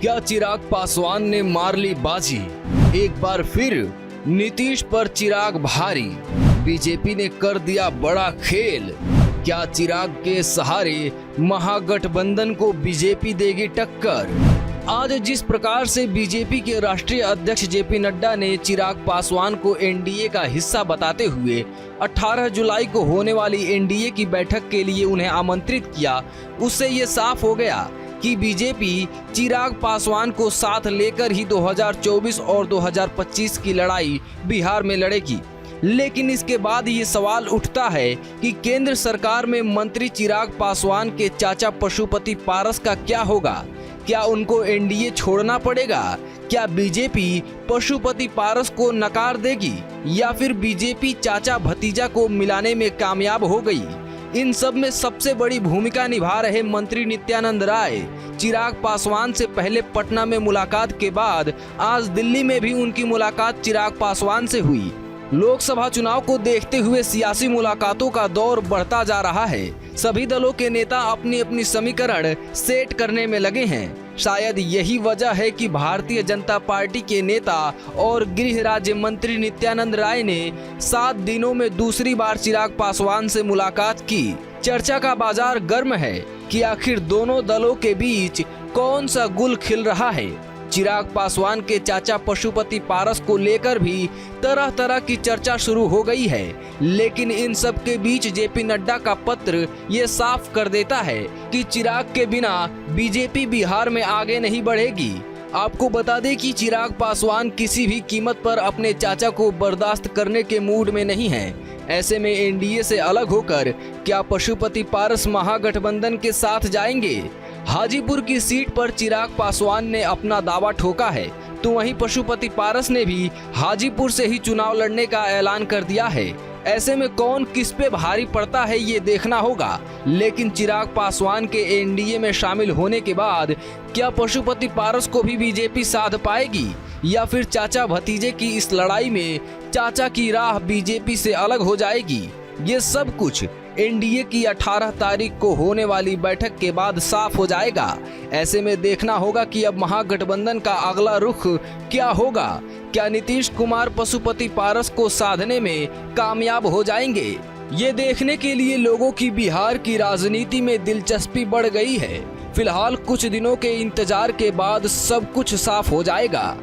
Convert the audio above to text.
क्या चिराग पासवान ने मार ली बाजी? एक बार फिर नीतीश पर चिराग भारी। बीजेपी ने कर दिया बड़ा खेल। क्या चिराग के सहारे महागठबंधन को बीजेपी देगी टक्कर? आज जिस प्रकार से बीजेपी के राष्ट्रीय अध्यक्ष जेपी नड्डा ने चिराग पासवान को एनडीए का हिस्सा बताते हुए 18 जुलाई को होने वाली एनडीए की बैठक के लिए उन्हें आमंत्रित किया, उससे ये साफ हो गया कि बीजेपी चिराग पासवान को साथ लेकर ही 2024 और 2025 की लड़ाई बिहार में लड़ेगी। लेकिन इसके बाद ये सवाल उठता है कि केंद्र सरकार में मंत्री चिराग पासवान के चाचा पशुपति पारस का क्या होगा? क्या उनको एनडीए छोड़ना पड़ेगा? क्या बीजेपी पशुपति पारस को नकार देगी या फिर बीजेपी चाचा भतीजा को मिलाने में कामयाब हो गई? इन सब में सबसे बड़ी भूमिका निभा रहे मंत्री नित्यानंद राय चिराग पासवान से पहले पटना में मुलाकात के बाद आज दिल्ली में भी उनकी मुलाकात चिराग पासवान से हुई। लोकसभा चुनाव को देखते हुए सियासी मुलाकातों का दौर बढ़ता जा रहा है। सभी दलों के नेता अपनी अपनी समीकरण सेट करने में लगे हैं। शायद यही वजह है कि भारतीय जनता पार्टी के नेता और गृह राज्य मंत्री नित्यानंद राय ने 7 दिनों में दूसरी बार चिराग पासवान से मुलाकात की। चर्चा का बाजार गर्म है कि आखिर दोनों दलों के बीच कौन सा गुल खिल रहा है। चिराग पासवान के चाचा पशुपति पारस को लेकर भी तरह तरह की चर्चा शुरू हो गई है, लेकिन इन सब के बीच जेपी नड्डा का पत्र ये साफ कर देता है कि चिराग के बिना बीजेपी बिहार में आगे नहीं बढ़ेगी। आपको बता दें कि चिराग पासवान किसी भी कीमत पर अपने चाचा को बर्दाश्त करने के मूड में नहीं है। ऐसे में एनडीए से अलग होकर क्या पशुपति पारस महागठबंधन के साथ जाएंगे? हाजीपुर की सीट पर चिराग पासवान ने अपना दावा ठोका है, तो वहीं पशुपति पारस ने भी हाजीपुर से ही चुनाव लड़ने का ऐलान कर दिया है। ऐसे में कौन किस पे भारी पड़ता है ये देखना होगा। लेकिन चिराग पासवान के एनडीए में शामिल होने के बाद क्या पशुपति पारस को भी बीजेपी साध पाएगी या फिर चाचा भतीजे की इस लड़ाई में चाचा की राह बीजेपी से अलग हो जाएगी? ये सब कुछ एनडीए की 18 तारीख को होने वाली बैठक के बाद साफ हो जाएगा। ऐसे में देखना होगा कि अब महागठबंधन का अगला रुख क्या होगा। क्या नीतीश कुमार पशुपति पारस को साधने में कामयाब हो जाएंगे? ये देखने के लिए लोगों की बिहार की राजनीति में दिलचस्पी बढ़ गई है। फिलहाल कुछ दिनों के इंतजार के बाद सब कुछ साफ हो जाएगा।